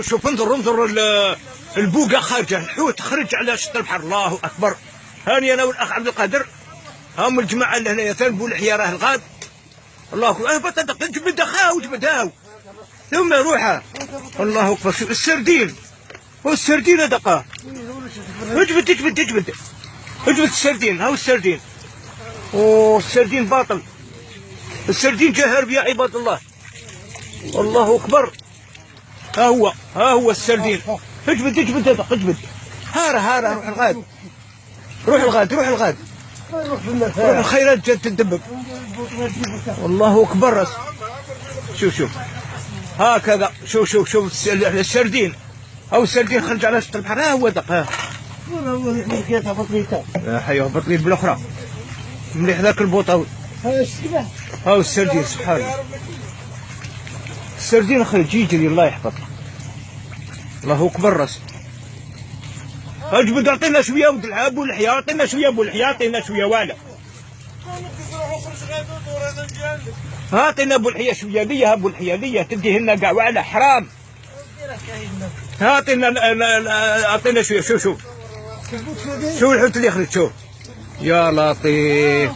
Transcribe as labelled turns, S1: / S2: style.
S1: شوف انظر البوقه خارجه، الحوت خرج على شط البحر. الله اكبر. هاني انا والاخ عبد القادر، هم الجماعه اللي هنايا ثاني بولحيه راه الغاد. الله اكبر. بطاطا جبد اخاه وجبد هاو ثم روحه. الله اكبر. شوف السردين، والسردين هذاك اجبد السردين. هاو السردين. اوه السردين باطل، السردين جاهر يا عباد الله. الله اكبر. ها هو السردين. اجبد هذا اجبد. هاره روح الغاد روح الخيرات جات تدبك. الله اكبر. شوف هكذا. شوف السردين. او السردين خرج على شط البحر. ها هو دق. حيوه بطليت بالاخرى. مليح ذاك البوطه. هاو السردين. سبحان الله. السردين خرج يجري. الله يحفظك. الله اكبر. راس اجبد. اعطينا شويه ولد ابو الحياه. اعطينا شويه ابو الحياه. اعطينا شويه والا. اعطينا ابو الحياه شويه. ليا ابو الحياه ليا تديه لنا كاع والا حرام. اعطينا شويه. شوف الحوت اللي خرج. شوف يا لطيف.